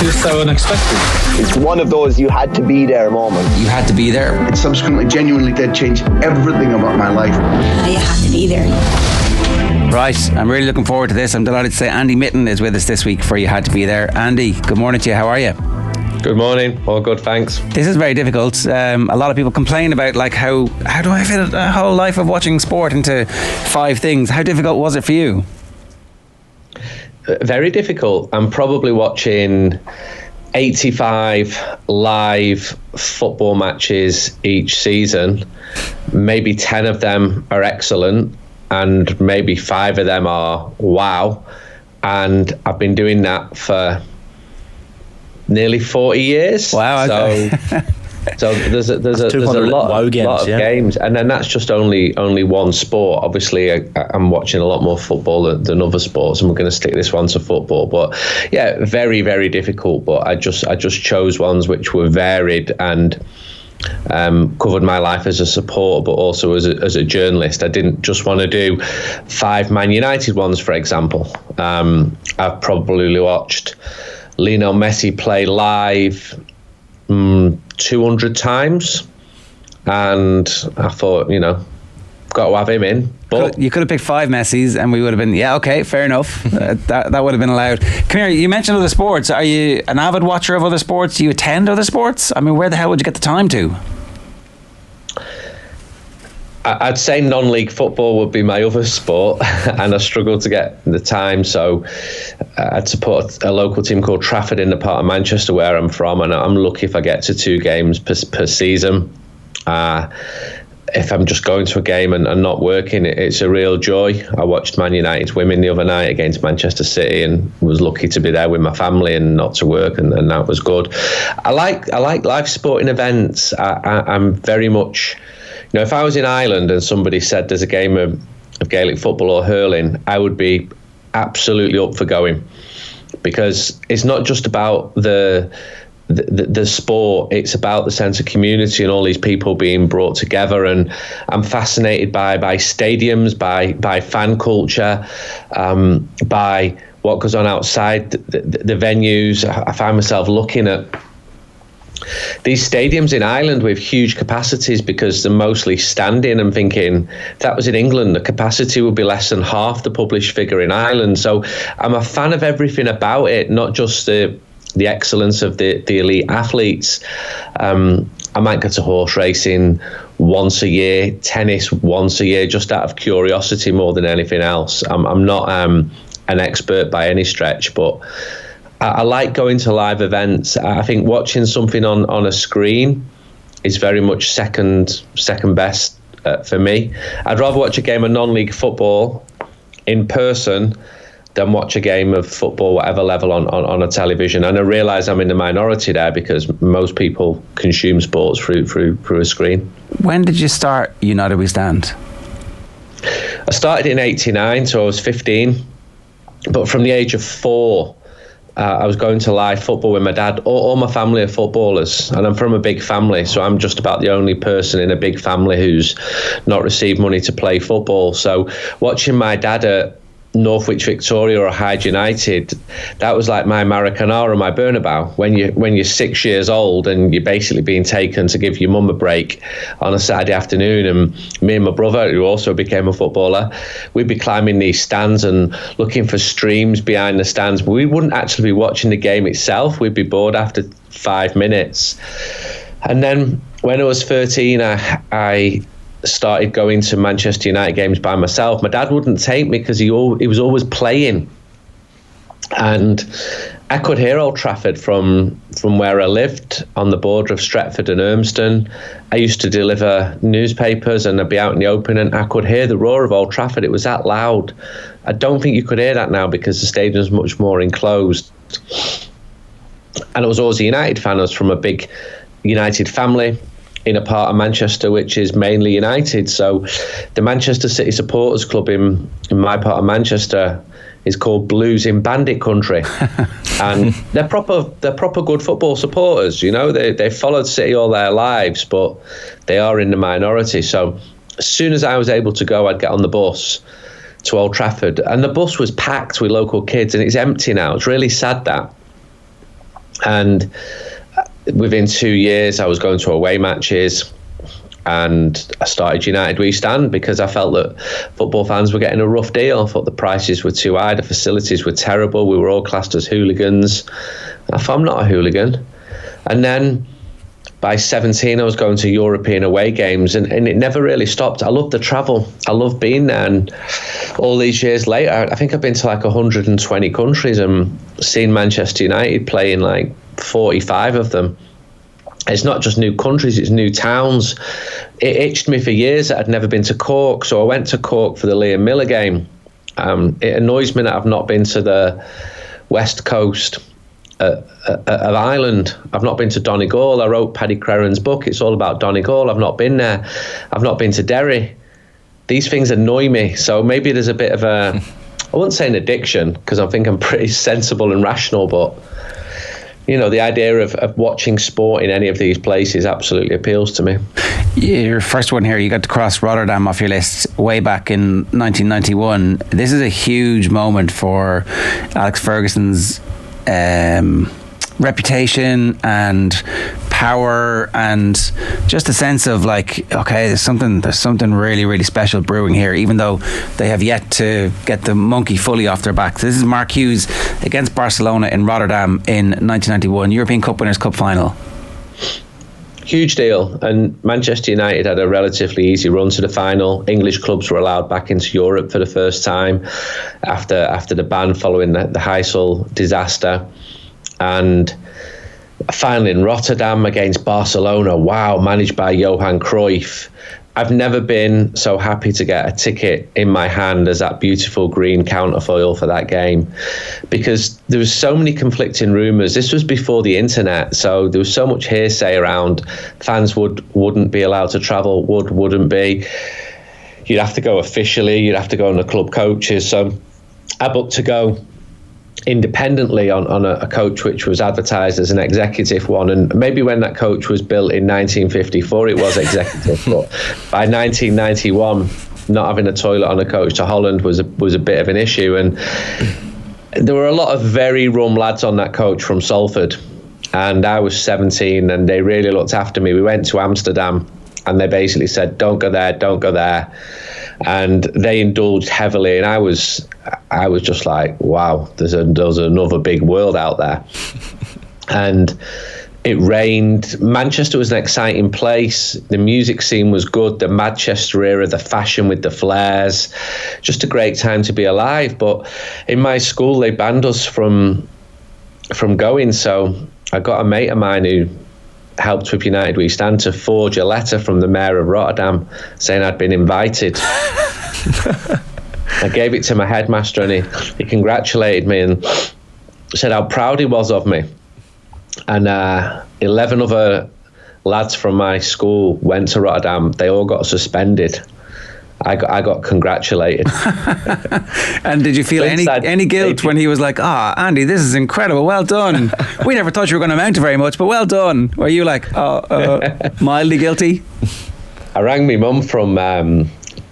just so unexpected. It's one of those you had to be there moments. You had to be there. It subsequently genuinely did change everything about my life. You had to be there. Right, I'm really looking forward to this. I'm delighted to say Andy Mitten is with us this week for You Had to Be There. Andy, good morning to you. How are you? Good morning. All good, thanks. This is very difficult. A lot of people complain about how do I fit a whole life of watching sport into 5 things? How difficult was it for you? Very difficult. I'm probably watching 85 live football matches each season. Maybe 10 of them are excellent and maybe 5 of them are wow. And I've been doing that for nearly 40 years. Wow. Okay. So there's a lot of games, and then that's just only one sport. Obviously, I'm watching a lot more football than other sports, and we're going to stick this one to football. But yeah, very, very difficult. But I just chose ones which were varied and covered my life as a supporter, but also as a journalist. I didn't just want to do 5 Man United ones, for example. I've probably watched Lionel Messi play live 200 times, and I thought, got to have him in. But you could have picked 5 Messis and we would have been, yeah, okay, fair enough. that would have been allowed. Come here, you mentioned other sports. Are you an avid watcher of other sports? Do you attend other sports? I mean, where the hell would you get the time to? I'd say non-league football would be my other sport, and I struggle to get the time. So I'd support a local team called Trafford in the part of Manchester where I'm from, and I'm lucky if I get to 2 games per season. If I'm just going to a game and not working, it's a real joy. I watched Man United's women the other night against Manchester City and was lucky to be there with my family and not to work, and that was good. I like live sporting events. I'm very much... if I was in Ireland and somebody said there's a game of Gaelic football or hurling, I would be absolutely up for going, because it's not just about the sport, it's about the sense of community and all these people being brought together. And I'm fascinated by stadiums, by fan culture, by what goes on outside the venues. I find myself looking at these stadiums in Ireland with huge capacities because they're mostly standing, and thinking if that was in England, the capacity would be less than half the published figure in Ireland. So I'm a fan of everything about it, not just the excellence of the elite athletes. I might go to horse racing once a year, tennis once a year, just out of curiosity more than anything else. I'm not an expert by any stretch, but I like going to live events. I think watching something on a screen is very much second best for me. I'd rather watch a game of non-league football in person than watch a game of football, whatever level, on a television. And I realise I'm in the minority there because most people consume sports through a screen. When did you start United We Stand? I started in '89, so I was 15. But from the age of 4, I was going to live football with my dad. All my family are footballers, and I'm from a big family, so I'm just about the only person in a big family who's not received money to play football. So watching my dad at Northwich Victoria or Hyde United, that was like my Maracana or my Bernabeu. When you're 6 years old and you're basically being taken to give your mum a break on a Saturday afternoon, and me and my brother, who also became a footballer, we'd be climbing these stands and looking for streams behind the stands. But we wouldn't actually be watching the game itself. We'd be bored after 5 minutes. And then when I was 13, I started going to Manchester United games by myself. My dad wouldn't take me because he was always playing, and I could hear Old Trafford from where I lived on the border of Stretford and Urmston. I used to deliver newspapers, and I'd be out in the open, and I could hear the roar of Old Trafford. It was that loud. I don't think you could hear that now because the stadium's much more enclosed. And I was always a United fan. I was from a big United family in a part of Manchester which is mainly United. So the Manchester City Supporters Club in my part of Manchester is called Blues in Bandit Country. And they're proper good football supporters. They've followed City all their lives, but they are in the minority. So as soon as I was able to go, I'd get on the bus to Old Trafford, and the bus was packed with local kids, and it's empty now. It's really sad that. And within 2 years, I was going to away matches, and I started United We Stand because I felt that football fans were getting a rough deal. I thought the prices were too high, the facilities were terrible, we were all classed as hooligans. I thought, I'm not a hooligan. And then by 17, I was going to European away games, and it never really stopped. I love the travel. I love being there. And all these years later, I think I've been to like 120 countries and seen Manchester United play in like 45 of them. It's not just new countries, it's new towns. It itched me for years that I'd never been to Cork, so I went to Cork for the Liam Miller game. It annoys me that I've not been to the west coast of Ireland. I've not been to Donegal. I wrote Paddy Crerand's book. It's all about Donegal. I've not been there. I've not been to Derry. These things annoy me. So maybe there's a bit of a, I wouldn't say an addiction, because I think I'm pretty sensible and rational, but you know, the idea of watching sport in any of these places absolutely appeals to me. Your first one here, you got to cross Rotterdam off your list way back in 1991. This is a huge moment for Alex Ferguson's reputation and power, and just a sense of like, okay, there's something really, really special brewing here, even though they have yet to get the monkey fully off their back. This is Mark Hughes against Barcelona in Rotterdam in 1991, European Cup Winners' Cup final. Huge deal. And Manchester United had a relatively easy run to the final. English clubs were allowed back into Europe for the first time after the ban following the Heysel disaster. And finally in Rotterdam against Barcelona, wow, managed by Johan Cruyff. I've never been so happy to get a ticket in my hand as that beautiful green counterfoil for that game, because there was so many conflicting rumours. This was before the internet, so there was so much hearsay around. Fans wouldn't be allowed to travel, wouldn't be. You'd have to go officially, you'd have to go on the club coaches. So I booked to go independently on a coach which was advertised as an executive one, and maybe when that coach was built in 1954 it was executive, but by 1991 not having a toilet on a coach to Holland was a bit of an issue. And there were a lot of very rum lads on that coach from Salford, and I was 17 and they really looked after me. We went to Amsterdam and they basically said, don't go there, and they indulged heavily, and I was just like, wow, there's another big world out there. And it rained. Manchester was an exciting place. The music scene was good. The Manchester era, the fashion with the flares, just a great time to be alive. But in my school, they banned us from going. So I got a mate of mine who helped with United We Stand to forge a letter from the mayor of Rotterdam saying I'd been invited. I gave it to my headmaster and he congratulated me and said how proud he was of me. And 11 other lads from my school went to Rotterdam. They all got suspended. I got congratulated. And did you feel any guilt when he was like, Andy, this is incredible, well done. We never thought you were going to amount to very much, but well done. Were you like, mildly guilty? I rang my mum from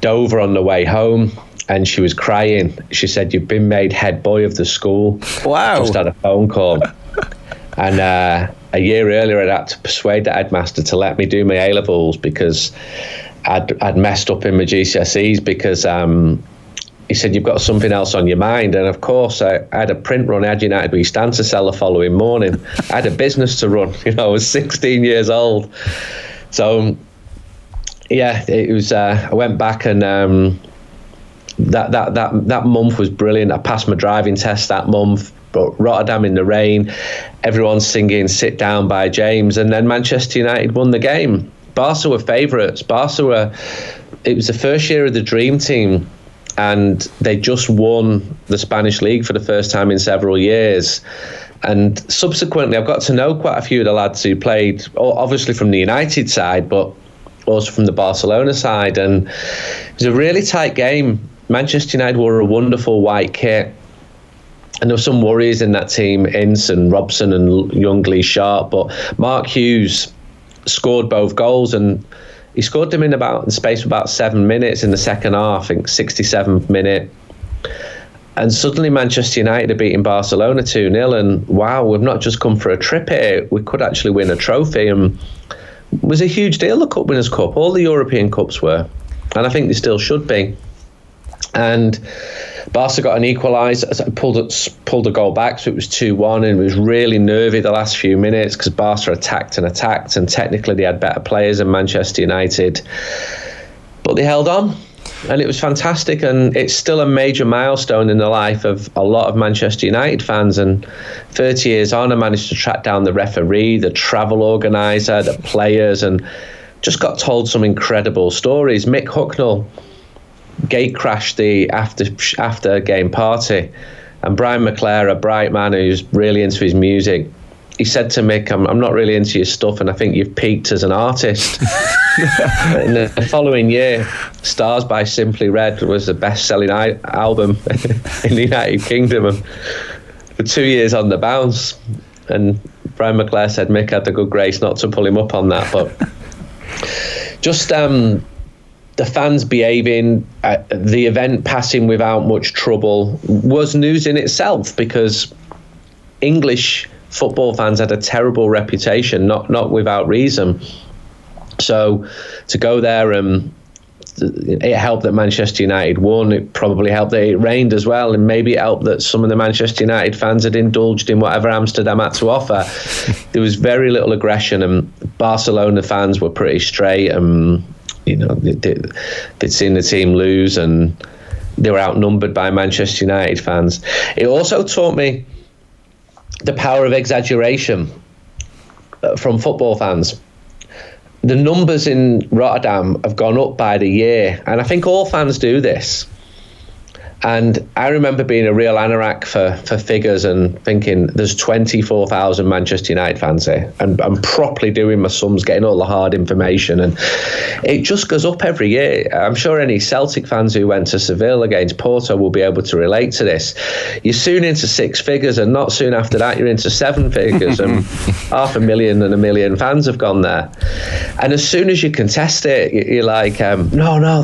Dover on the way home, and she was crying. She said, you've been made head boy of the school. Wow. Just had a phone call. And a year earlier, I'd had to persuade the headmaster to let me do my A-levels because I'd messed up in my GCSEs, because he said, you've got something else on your mind. And of course, I had a print run. I had United We Stand to sell the following morning. I had a business to run. I was 16 years old. So, yeah, it was. I went back, and that month was brilliant. I passed my driving test that month. But Rotterdam in the rain, everyone's singing "Sit Down" by James, and then Manchester United won the game. Barca were favourites. It was the first year of the Dream Team, and they just won the Spanish League for the first time in several years. And subsequently, I've got to know quite a few of the lads who played, obviously from the United side, but also from the Barcelona side. And it was a really tight game. Manchester United wore a wonderful white kit. And there were some worries in that team, Ince and Robson and young Lee Sharp. But Mark Hughes scored both goals, and he scored them in the space of about 7 minutes in the second half. I think 67th minute. And suddenly Manchester United are beating Barcelona 2-0, and wow, we've not just come for a trip here, we could actually win a trophy. And it was a huge deal, the Cup Winners' Cup. All the European Cups were, and I think they still should be. And Barca got an equaliser, pulled a goal back, so it was 2-1, and it was really nervy the last few minutes because Barca attacked, and technically they had better players than Manchester United. But they held on, and it was fantastic, and it's still a major milestone in the life of a lot of Manchester United fans. And 30 years on, I managed to track down the referee, the travel organiser, the players, and just got told some incredible stories. Mick Hucknall gate crashed the after game party, and Brian McClare, a bright man who's really into his music, he said to Mick, I'm not really into your stuff, and I think you've peaked as an artist. In the following year, Stars by Simply Red was the best-selling album in the United Kingdom, and for 2 years on the bounce. And Brian McClare said Mick had the good grace not to pull him up on that, but just the fans behaving, the event passing without much trouble was news in itself, because English football fans had a terrible reputation, not without reason. So to go there, it helped that Manchester United won. It probably helped that it rained as well, and maybe it helped that some of the Manchester United fans had indulged in whatever Amsterdam had to offer. There was very little aggression, and Barcelona fans were pretty straight, and they'd seen the team lose, and they were outnumbered by Manchester United fans. It also taught me the power of exaggeration from football fans. The numbers in Rotterdam have gone up by the year, and I think all fans do this. And I remember being a real anorak for figures and thinking there's 24,000 Manchester United fans here, and I'm properly doing my sums, getting all the hard information, and it just goes up every year. I'm sure any Celtic fans who went to Seville against Porto will be able to relate to this. You're soon into six figures, and not soon after that you're into seven figures, and 500,000 and 1 million fans have gone there. And as soon as you contest it, you're like, no,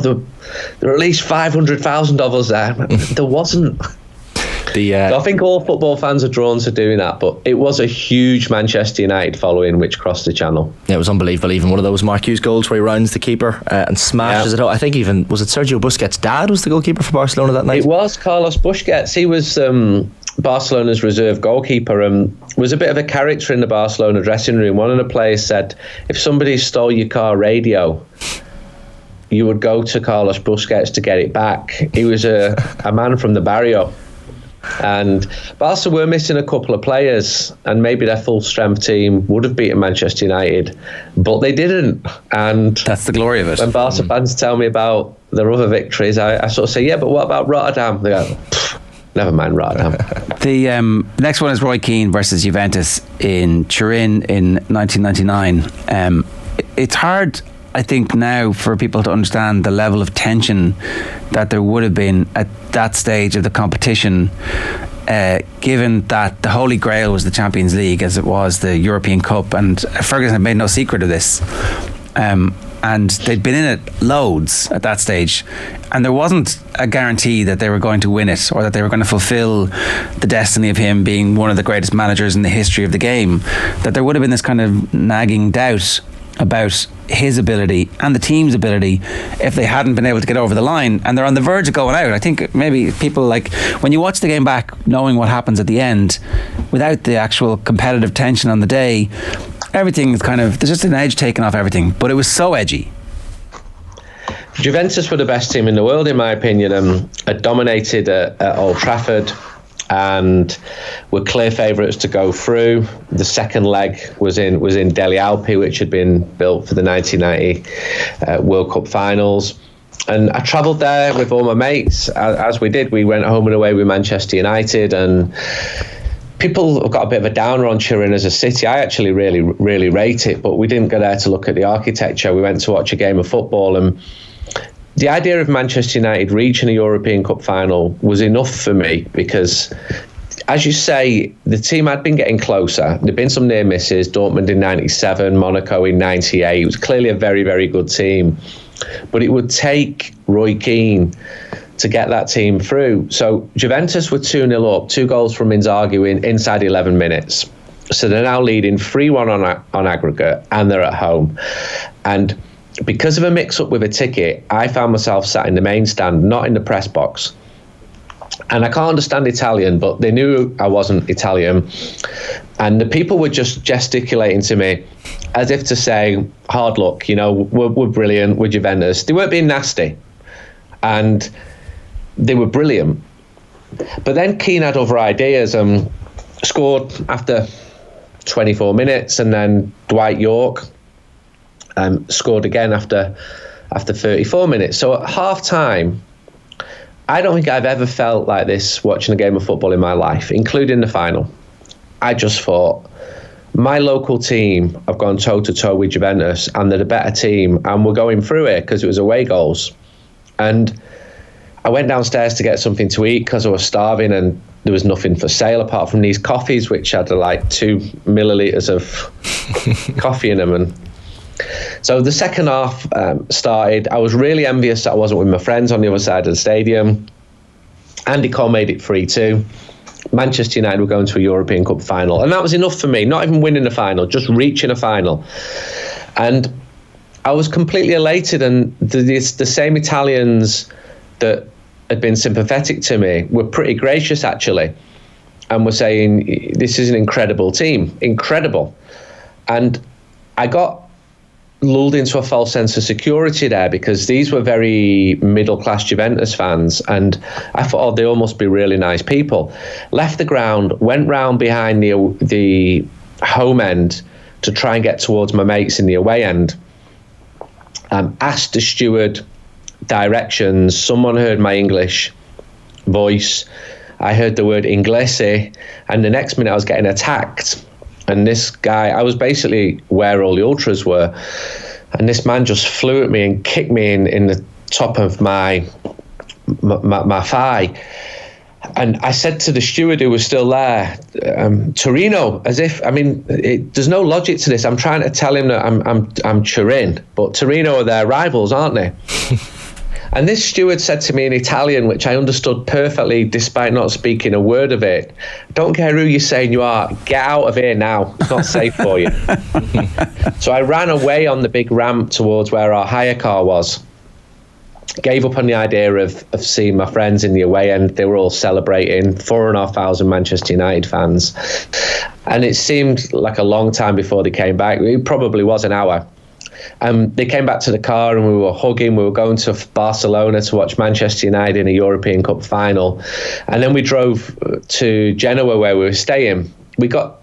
there are at least 500,000 of us there. There wasn't. So I think all football fans are drawn to doing that, but it was a huge Manchester United following which crossed the channel. Yeah, it was unbelievable. Even one of those Mark Hughes goals where he rounds the keeper and smashes it out. I think even, was it Sergio Busquets' dad was the goalkeeper for Barcelona that night? It was Carlos Busquets. He was Barcelona's reserve goalkeeper, and was a bit of a character in the Barcelona dressing room. One of the players said, if somebody stole your car radio, you would go to Carlos Busquets to get it back. He was a man from the barrio. And Barca were missing a couple of players, and maybe their full strength team would have beaten Manchester United, but they didn't. And that's the glory of it. When Barca fans tell me about their other victories, I sort of say, yeah, but what about Rotterdam? They go, never mind Rotterdam. The next one is Roy Keane versus Juventus in Turin in 1999. It's hard, I think, now for people to understand the level of tension that there would have been at that stage of the competition, given that the Holy Grail was the Champions League as it was the European Cup, and Ferguson had made no secret of this. And they'd been in it loads at that stage, and there wasn't a guarantee that they were going to win it or that they were going to fulfill the destiny of him being one of the greatest managers in the history of the game. That there would have been this kind of nagging doubt about his ability and the team's ability if they hadn't been able to get over the line, and they're on the verge of going out. I think maybe people, like, when you watch the game back knowing what happens at the end without the actual competitive tension on the day, everything is kind of, there's just an edge taken off everything, but it was so edgy. Juventus were the best team in the world, in my opinion, had dominated at Old Trafford and were clear favourites to go through. The second leg was in Deli Alpi, which had been built for the 1990 World Cup finals. And I travelled there with all my mates, as we did. We went home and away with Manchester United, and people have got a bit of a downer on Turin as a city. I actually really, really rate it, but we didn't go there to look at the architecture. We went to watch a game of football, and the idea of Manchester United reaching a European Cup final was enough for me, because, as you say, the team had been getting closer. There'd been some near misses, Dortmund in 97, Monaco in 98. It was clearly a very, very good team. But it would take Roy Keane to get that team through. So Juventus were 2-0 up, 2 goals from Inzaghi inside 11 minutes. So they're now leading 3-1 on aggregate, and they're at home. And because of a mix-up with a ticket, I found myself sat in the main stand, not in the press box. And I can't understand Italian, but they knew I wasn't Italian. And the people were just gesticulating to me as if to say, hard luck, we're brilliant, we're Juventus. They weren't being nasty. And they were brilliant. But then Keane had other ideas and scored after 24 minutes, and then Dwight York scored again after 34 minutes. So at half-time, I don't think I've ever felt like this watching a game of football in my life, including the final. I just thought, my local team have gone toe-to-toe with Juventus, and they're the better team, and we're going through it because it was away goals. And I went downstairs to get something to eat because I was starving, and there was nothing for sale apart from these coffees, which had like 2 millilitres of coffee in them. And so the second half started. I was really envious that I wasn't with my friends on the other side of the stadium. Andy Cole made it 3-2. Manchester United were going to a European Cup final, and that was enough for me. Not even winning the final, just reaching a final. And I was completely elated, and the same Italians that had been sympathetic to me were pretty gracious, actually, and were saying, this is an incredible team, incredible. And I got lulled into a false sense of security there, because these were very middle-class Juventus fans, and I thought, oh, they all must be really nice people. Left the ground, went round behind the home end to try and get towards my mates in the away end. Asked the steward directions. Someone heard my English voice. I heard the word inglese, and the next minute I was getting attacked. And this guy, I was basically where all the ultras were, and this man just flew at me and kicked me in the top of my thigh. And I said to the steward who was still there, Torino, as if, there's no logic to this. I'm trying to tell him that I'm Turin, but Torino are their rivals, aren't they? And this steward said to me in Italian, which I understood perfectly despite not speaking a word of it, don't care who you're saying you are, get out of here now, it's not safe for you. So I ran away on the big ramp towards where our hire car was. Gave up on the idea of seeing my friends in the away end. They were all celebrating, 4,500 Manchester United fans. And it seemed like a long time before they came back. It probably was an hour. They came back to the car and we were hugging. We were going to Barcelona to watch Manchester United in a European Cup final. And then we drove to Genoa where we were staying. We got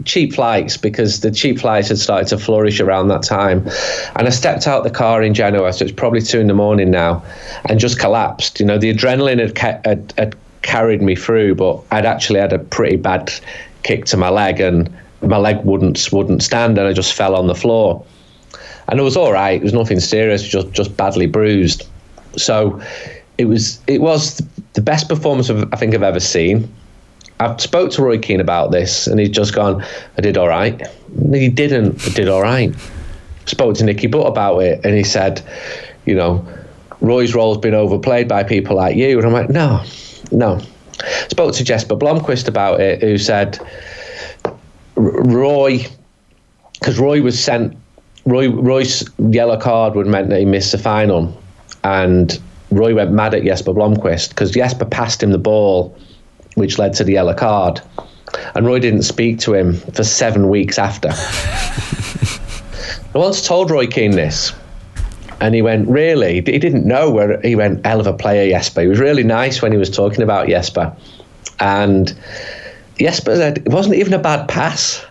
cheap flights because the cheap flights had started to flourish around that time. And I stepped out the car in Genoa, so it's probably 2 a.m. now, and just collapsed. The adrenaline had carried me through, but I'd actually had a pretty bad kick to my leg, and my leg wouldn't stand, and I just fell on the floor. And it was all right. It was nothing serious, just badly bruised. So it was the best performance I think I've ever seen. I've spoke to Roy Keane about this, and he's just gone, I did all right. No, he didn't. I did all right. Spoke to Nicky Butt about it, and he said, Roy's role's been overplayed by people like you. And I'm like, no. Spoke to Jesper Blomqvist about it, who said, Roy, because Roy was sent, Roy's yellow card would have meant that he missed the final, and Roy went mad at Jesper Blomqvist because Jesper passed him the ball, which led to the yellow card, and Roy didn't speak to him for 7 weeks after. I once told Roy Keane this, and he went, really? He didn't know where. He went, hell of a player, Jesper. He was really nice when he was talking about Jesper, and Jesper said it wasn't even a bad pass.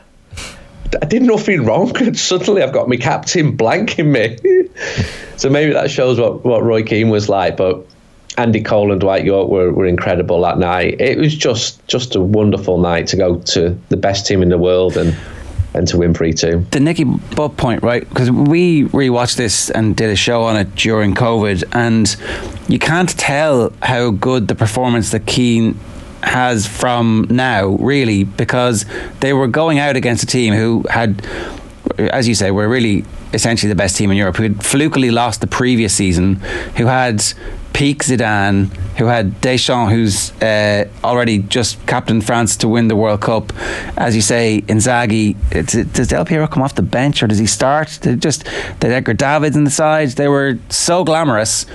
I did nothing wrong, and suddenly I've got my captain blanking me. So maybe that shows what Roy Keane was like. But Andy Cole and Dwight York were incredible that night. It was just a wonderful night to go to the best team in the world and to win 3-2. The Nicky Butt point, right? Because we rewatched this and did a show on it during COVID, and you can't tell how good the performance that Keane has from now, really, because they were going out against a team who had, as you say, were really essentially the best team in Europe, who had flukily lost the previous season, who had peak Zidane, who had Deschamps, who's already just captained France to win the World Cup. As you say, Inzaghi, does Del Piero come off the bench or does he start? They had Edgar Davids in the side. They were so glamorous.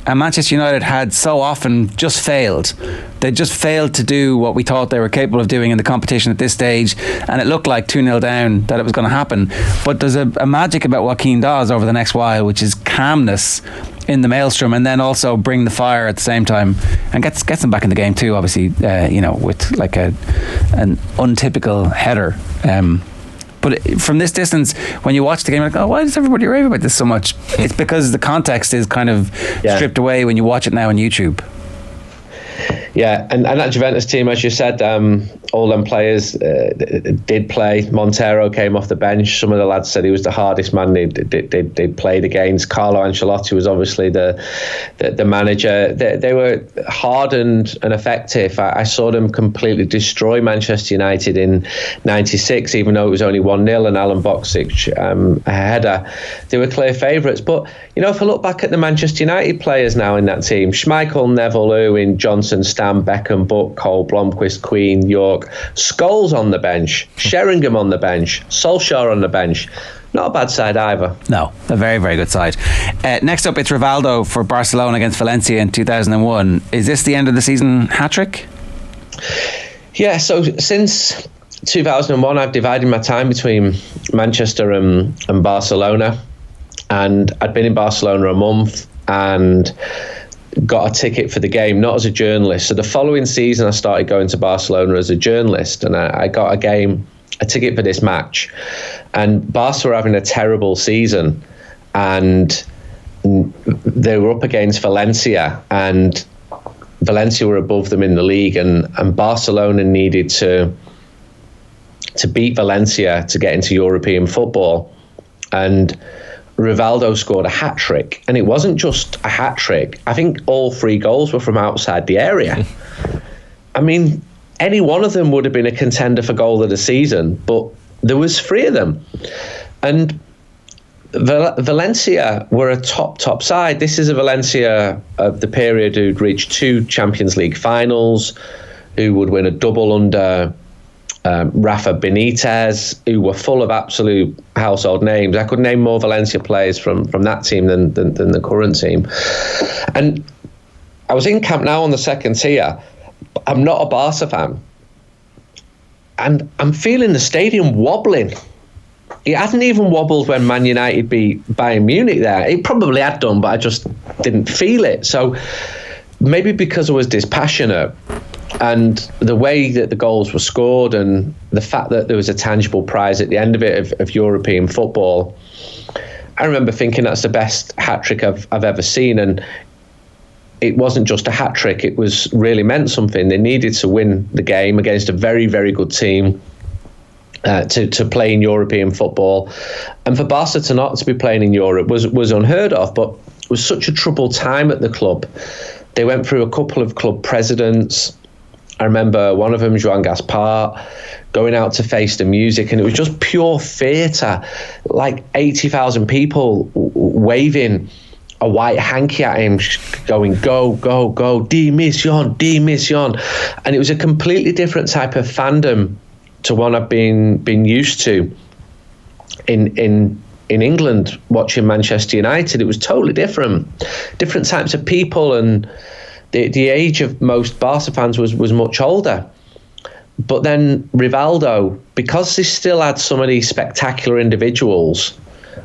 And Manchester United had so often just failed. They just failed to do what we thought they were capable of doing in the competition at this stage, and it looked like 2-0 down that it was going to happen. But there's a magic about what Keane does over the next while, which is calmness in the maelstrom, and then also bring the fire at the same time, and gets them back in the game too, obviously, with like an untypical header. But from this distance, when you watch the game, you're like, oh, why does everybody rave about this so much? It's because the context is kind of stripped away when you watch it now on YouTube. Yeah, and that Juventus team, as you said, all them players did play. Montero came off the bench. Some of the lads said he was the hardest man they'd played against. Carlo Ancelotti was obviously the manager. They were hardened and effective. I saw them completely destroy Manchester United in '96, even though it was only 1-0 and Alan Boksic a header. They were clear favourites. But, if I look back at the Manchester United players now in that team, Schmeichel, Neville, Owen, Johnson, Stam, Beckham, Buck, Cole, Blomqvist, Queen, York, Scholes on the bench, Sheringham on the bench, Solskjaer on the bench. Not a bad side either. No, a very, very good side. Next up, it's Rivaldo for Barcelona against Valencia in 2001. Is this the end of the season hat-trick? Yeah, so since 2001, I've divided my time between Manchester and Barcelona. And I'd been in Barcelona a month and got a ticket for the game, not as a journalist. So the following season, I started going to Barcelona as a journalist, and I got a ticket for this match. And Barca were having a terrible season, and they were up against Valencia, and Valencia were above them in the league, and Barcelona needed to beat Valencia to get into European football. And Rivaldo scored a hat-trick, and it wasn't just a hat-trick. I think all 3 goals were from outside the area. I mean, any one of them would have been a contender for goal of the season, but there was 3 of them. And Valencia were a top side. This is a Valencia of the period who'd reached 2 Champions League finals, who would win a double under Rafa Benitez, who were full of absolute household names. I could name more Valencia players from that team than the current team. And I was in Camp Nou on the second tier. I'm not a Barca fan. And I'm feeling the stadium wobbling. It hadn't even wobbled when Man United beat Bayern Munich there. It probably had done, but I just didn't feel it. So maybe because I was dispassionate, and the way that the goals were scored and the fact that there was a tangible prize at the end of it of European football, I remember thinking that's the best hat-trick I've ever seen. And it wasn't just a hat-trick, it was really meant something. They needed to win the game against a very, very good team to play in European football. And for Barca to not to be playing in Europe was unheard of, but it was such a troubled time at the club. They went through a couple of club presidents. I remember one of them, Joan Gaspar, going out to Face the Music, and it was just pure theatre, like 80,000 people waving a white hanky at him, going, go, go, go, demisión, demisión. And it was a completely different type of fandom to one I've been used to in England, watching Manchester United. It was totally different types of people, and the age of most Barca fans was much older. But then Rivaldo, because they still had some of these spectacular individuals,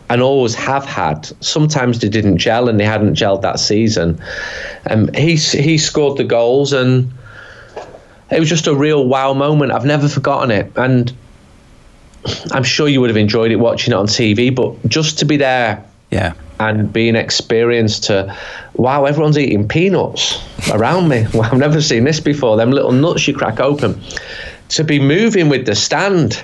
and always have had, sometimes they didn't gel, and they hadn't gelled that season. He scored the goals, and it was just a real wow moment. I've never forgotten it, and I'm sure you would have enjoyed it watching it on TV, but just to be there, and being experienced to, wow, everyone's eating peanuts around me. Well, I've never seen this before. Them little nuts you crack open. To be moving with the stand,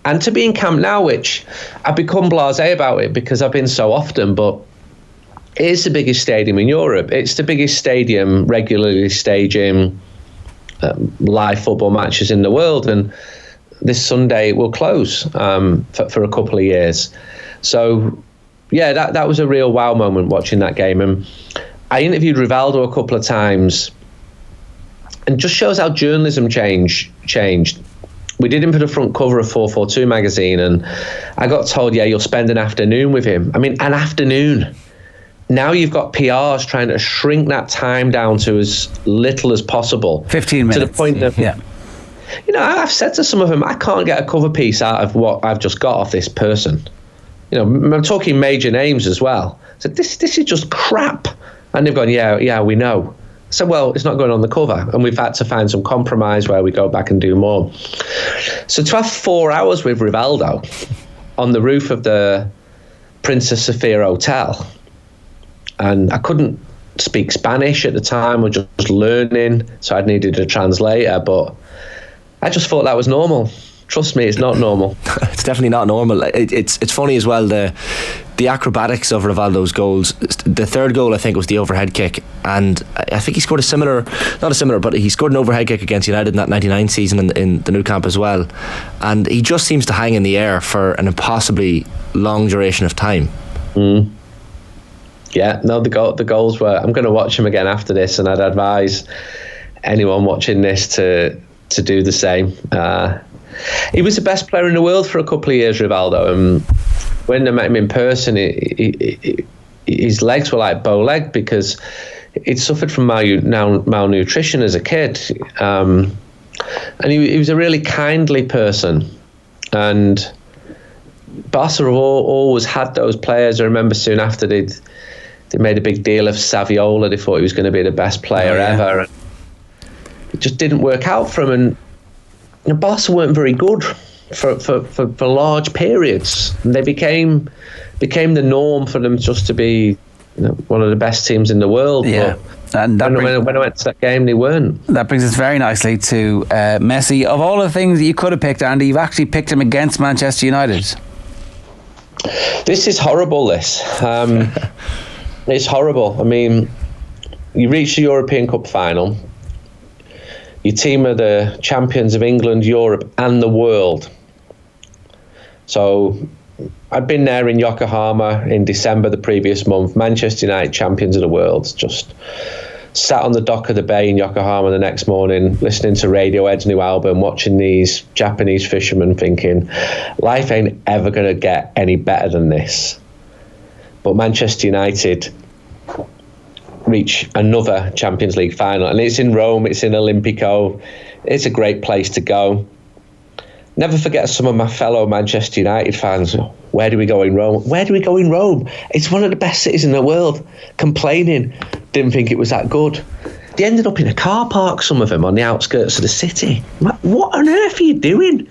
and to be in Camp Nou, which I've become blasé about it because I've been so often, but it is the biggest stadium in Europe. It's the biggest stadium regularly staging live football matches in the world, and this Sunday it will close for a couple of years. So yeah, that was a real wow moment watching that game. And I interviewed Rivaldo a couple of times, and just shows how journalism changed. We did him for the front cover of 442 magazine, and I got told, yeah, you'll spend an afternoon with him. I mean, an afternoon. Now you've got PRs trying to shrink that time down to as little as possible. 15 minutes. To the point that, you know, I've said to some of them, I can't get a cover piece out of what I've just got off this person. You know, I'm talking major names as well. So this is just crap. And they've gone, yeah, we know. So, well, it's not going on the cover. And we've had to find some compromise where we go back and do more. So to have 4 hours with Rivaldo on the roof of the Princess Sofia Hotel, and I couldn't speak Spanish at the time, or just learning, so I needed a translator, but I just thought that was normal. Trust me, it's not normal. It's definitely not normal. It's funny as well, the acrobatics of Rivaldo's goals. The third goal, I think, was the overhead kick, and I think he scored but he scored an overhead kick against United in that 99 season in the Nou Camp as well, and he just seems to hang in the air for an impossibly long duration of time. Yeah, no, the goals were... I'm going to watch him again after this, and I'd advise anyone watching this to do the same. He was the best player in the world for a couple of years, Rivaldo. And when I met him in person, his legs were like bow-legged because he'd suffered from malnutrition as a kid. And he was a really kindly person. And Barca have always had those players. I remember soon after they made a big deal of Saviola. They thought he was going to be the best player ever. And it just didn't work out for him. And you know, Barca weren't very good for large periods. And they became the norm for them just to be, you know, one of the best teams in the world. Yeah. And when I went to that game, they weren't. That brings us very nicely to Messi. Of all the things that you could have picked, Andy, you've actually picked him against Manchester United. This is horrible, this. It's horrible. I mean, you reach the European Cup final. Your team are the champions of England, Europe and the world. So I'd been there in Yokohama in December the previous month. Manchester United, champions of the world. Just sat on the dock of the bay in Yokohama the next morning, listening to Radiohead's new album, watching these Japanese fishermen, thinking, life ain't ever going to get any better than this. But Manchester United reach another Champions League final, and it's in Rome, it's in Olimpico. It's a great place to go. Never forget some of my fellow Manchester United fans. Where do we go in Rome? Where do we go in Rome? It's one of the best cities in the world. Complaining, didn't think it was that good. They ended up in a car park, some of them, on the outskirts of the city. What on earth are you doing?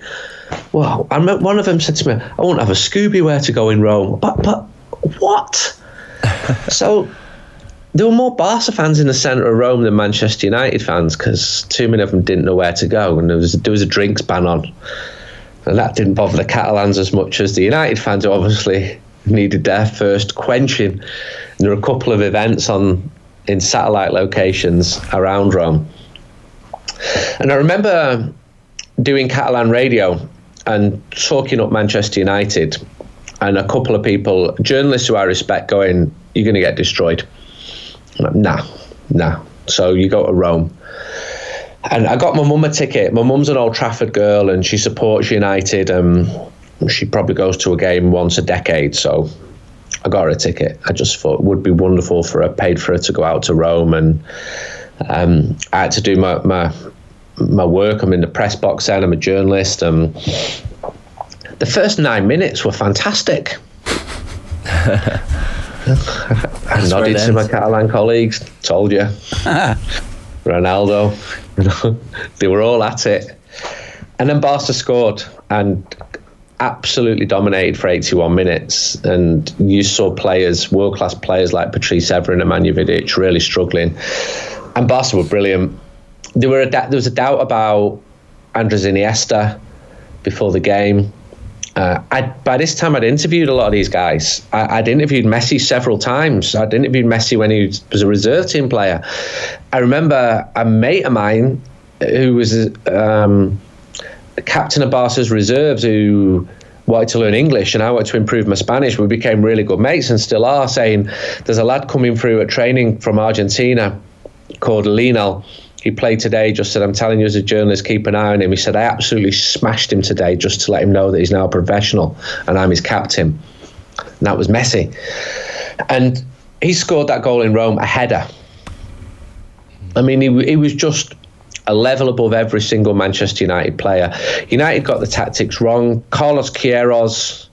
Well, I remember one of them said to me, I won't have a Scooby where to go in Rome. But what? So there were more Barca fans in the centre of Rome than Manchester United fans, because too many of them didn't know where to go, and there was a drinks ban on, and that didn't bother the Catalans as much as the United fans, who obviously needed their first quenching. And there were a couple of events in satellite locations around Rome, and I remember doing Catalan radio and talking up Manchester United, and a couple of people, journalists who I respect, going, "You're going to get destroyed." Nah. So you go to Rome. And I got my mum a ticket. My mum's an Old Trafford girl, and she supports United. She probably goes to a game once a decade, so I got her a ticket. I just thought it would be wonderful for her, paid for her to go out to Rome. And I had to do my work. I'm in the press box then. I'm a journalist. The first 9 minutes were fantastic. I nodded to my Catalan colleagues, told you. Ronaldo, they were all at it. And then Barca scored and absolutely dominated for 81 minutes. And you saw players, world-class players like Patrice Evra and Nemanja Vidic really struggling. And Barca were brilliant. There was a doubt about Andres Iniesta before the game. By this time, I'd interviewed a lot of these guys. I'd interviewed Messi several times. I'd interviewed Messi when he was a reserve team player. I remember a mate of mine who was captain of Barca's reserves, who wanted to learn English and I wanted to improve my Spanish. We became really good mates and still are, saying there's a lad coming through at training from Argentina called Lionel. He played today, just said, I'm telling you as a journalist, keep an eye on him. He said, I absolutely smashed him today just to let him know that he's now a professional and I'm his captain. And that was Messi. And he scored that goal in Rome, a header. I mean, he was just a level above every single Manchester United player. United got the tactics wrong. Carlos Queiroz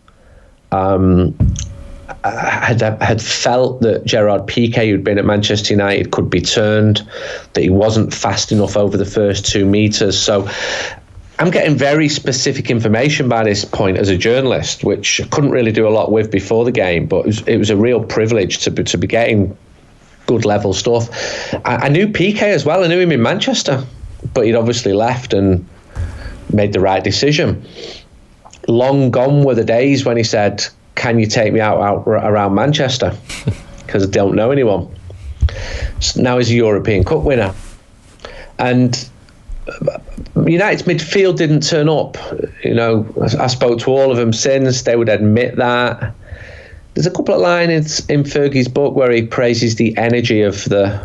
had felt that Gerard Piqué, who'd been at Manchester United, could be turned, that he wasn't fast enough over the first 2 meters. So I'm getting very specific information by this point as a journalist, which I couldn't really do a lot with before the game, but it was a real privilege to be getting good level stuff. I knew Piqué as well. I knew him in Manchester, but he'd obviously left and made the right decision. Long gone were the days when he said, can you take me out around Manchester? Because I don't know anyone. So now he's a European Cup winner. And United's midfield didn't turn up. You know, I spoke to all of them since. They would admit that. There's a couple of lines in Fergie's book where he praises the energy of the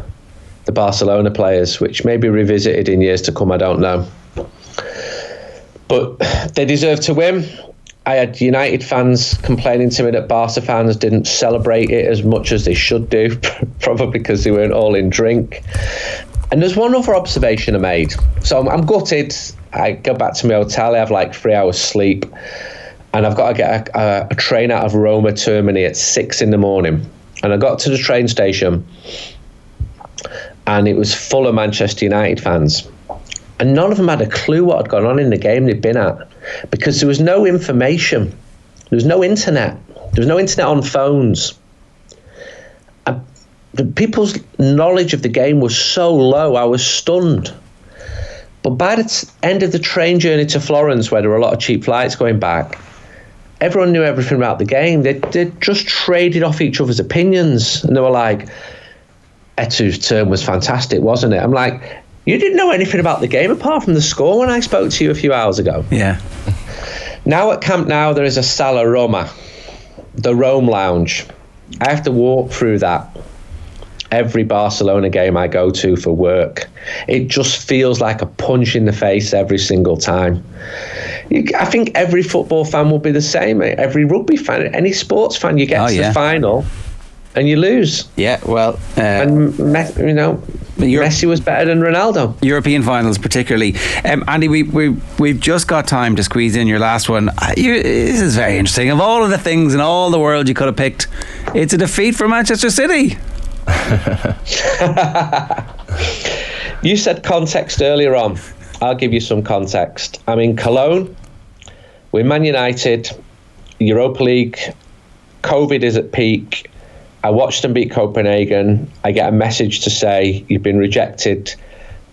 Barcelona players, which may be revisited in years to come, I don't know. But they deserve to win. I had United fans complaining to me that Barca fans didn't celebrate it as much as they should do, probably because they weren't all in drink. And there's one other observation I made. So I'm gutted. I go back to my hotel, I have like 3 hours sleep, and I've got to get a train out of Roma Termini at 6 in the morning. And I got to the train station, and it was full of Manchester United fans. And none of them had a clue what had gone on in the game they'd been at, because there was no information. There was no internet. There was no internet on phones. People's knowledge of the game was so low, I was stunned. But by the end of the train journey to Florence, where there were a lot of cheap flights going back, everyone knew everything about the game. They just traded off each other's opinions. And they were like, Eto'o's turn was fantastic, wasn't it? I'm like, you didn't know anything about the game apart from the score when I spoke to you a few hours ago. Yeah. Now at Camp Nou, there is a Sala Roma, the Rome Lounge. I have to walk through that every Barcelona game I go to for work. It just feels like a punch in the face every single time. I think every football fan will be the same. Every rugby fan, any sports fan, you get to the final and you lose. Yeah, well... and, Messi was better than Ronaldo. European finals particularly. Andy, we've just got time to squeeze in your last one. This is very interesting. Of all of the things in all the world you could have picked, it's a defeat for Manchester City. You said context earlier on. I'll give you some context. I'm in Cologne. We're Man United, Europa League. COVID is at peak. I watched them beat Copenhagen. I get a message to say you've been rejected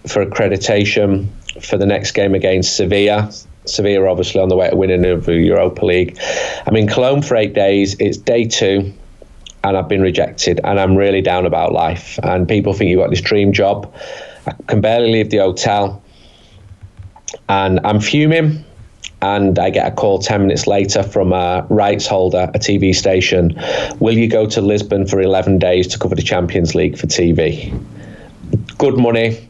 for accreditation for the next game against Sevilla. Sevilla are obviously on the way to winning the Europa League. I'm in Cologne for 8 days. It's day 2. And I've been rejected, and I'm really down about life. And people think you've got this dream job. I can barely leave the hotel, and I'm fuming. And I get a call 10 minutes later from a rights holder, a TV station. Will you go to Lisbon for 11 days to cover the Champions League for TV? Good money,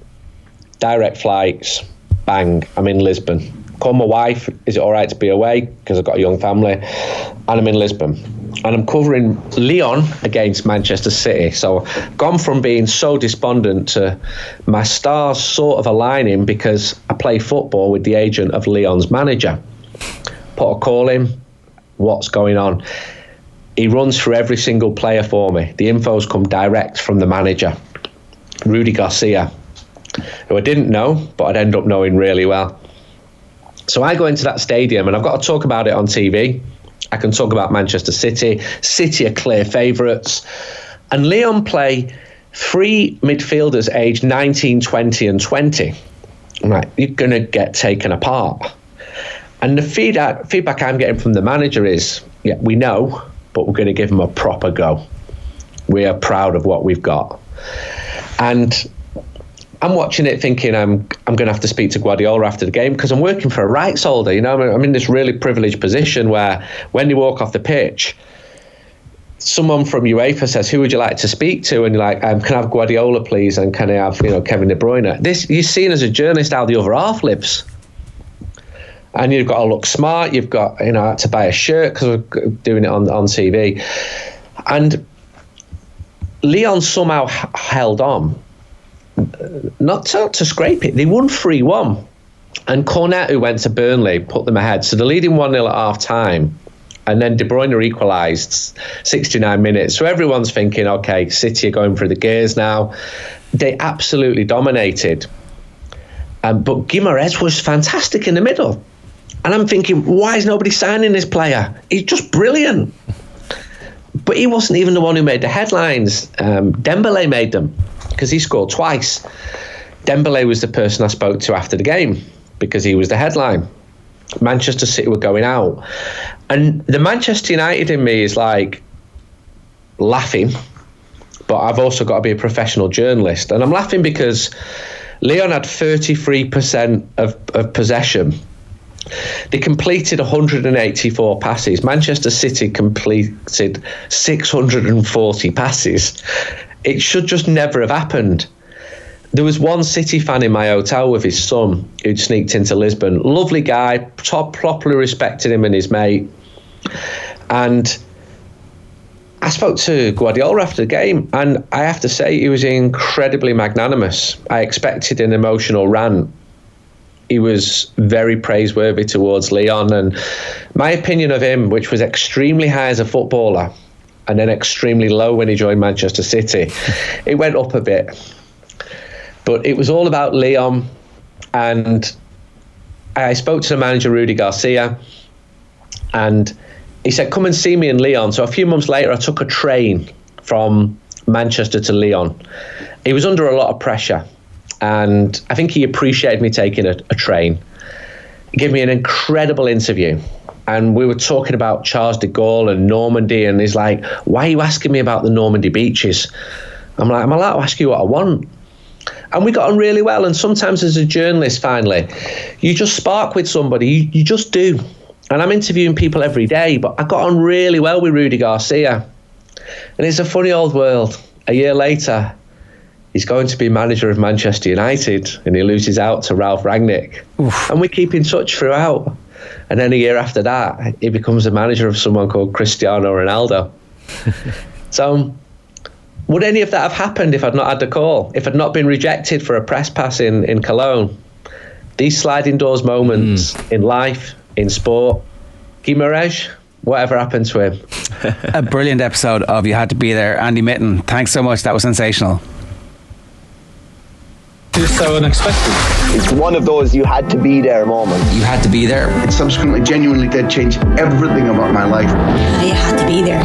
direct flights, bang, I'm in Lisbon. Call my wife, is it all right to be away? Because I've got a young family. And I'm in Lisbon. And I'm covering Lyon against Manchester City. So gone from being so despondent to my stars sort of aligning because I play football with the agent of Lyon's manager. Put a call in, what's going on? He runs through every single player for me. The info's come direct from the manager, Rudy Garcia, who I didn't know, but I'd end up knowing really well. So I go into that stadium and I've got to talk about it on TV. I can talk about Manchester City. City are clear favourites. And Lyon play 3 midfielders aged 19, 20 and 20. I'm like, you're going to get taken apart. And the feedback I'm getting from the manager is, yeah, we know, but we're going to give them a proper go. We are proud of what we've got. And I'm watching it thinking I'm going to have to speak to Guardiola after the game because I'm working for a rights holder. You know, I'm in this really privileged position where when you walk off the pitch, someone from UEFA says, "Who would you like to speak to?" And you're like, "Can I have Guardiola, please? And can I have, Kevin De Bruyne?" This, you're seen as a journalist how the other half lives. And you've got to look smart. You've got, I had to buy a shirt because we're doing it on TV. And Lyon somehow held on. Not to scrape it. They won 3-1. And Cornet, who went to Burnley, put them ahead. So they're leading 1-0 at half-time. And then De Bruyne equalised 69 minutes. So everyone's thinking, okay, City are going through the gears now. They absolutely dominated. But Guimaraes was fantastic in the middle. And I'm thinking, why is nobody signing this player? He's just brilliant. But he wasn't even the one who made the headlines. Dembele made them because he scored twice. Dembele was the person I spoke to after the game because he was the headline. Manchester City were going out. And the Manchester United in me is like laughing, but I've also got to be a professional journalist. And I'm laughing because Lyon had 33% of possession. They completed 184 passes. Manchester City completed 640 passes. It should just never have happened. There was one City fan in my hotel with his son who'd sneaked into Lisbon. Lovely guy, properly respected him and his mate. And I spoke to Guardiola after the game, and I have to say he was incredibly magnanimous. I expected an emotional rant. He was very praiseworthy towards Lyon, and my opinion of him, which was extremely high as a footballer and then extremely low when he joined Manchester City, it went up a bit. But it was all about Lyon, and I spoke to the manager, Rudy Garcia, and he said, "Come and see me in Lyon." So a few months later, I took a train from Manchester to Lyon. He was under a lot of pressure, and I think he appreciated me taking a train. He gave me an incredible interview, and we were talking about Charles de Gaulle and Normandy, and he's like, "Why are you asking me about the Normandy beaches?" I'm like, "I'm allowed to ask you what I want." And we got on really well. And sometimes as a journalist, finally, you just spark with somebody. You just do. And I'm interviewing people every day, but I got on really well with Rudy Garcia. And it's a funny old world. A year later, he's going to be manager of Manchester United, and he loses out to Ralph Rangnick. Oof. And we keep in touch throughout. And then a year after that, he becomes the manager of someone called Cristiano Ronaldo. So would any of that have happened if I'd not had the call? If I'd not been rejected for a press pass in Cologne? These sliding doors moments in life, in sport. Guimaraes, whatever happened to him? A brilliant episode of You Had to Be There. Andy Mitten, thanks so much. That was sensational. It's so unexpected. It's one of those you had to be there moments. You had to be there. It subsequently genuinely did change everything about my life. You had to be there.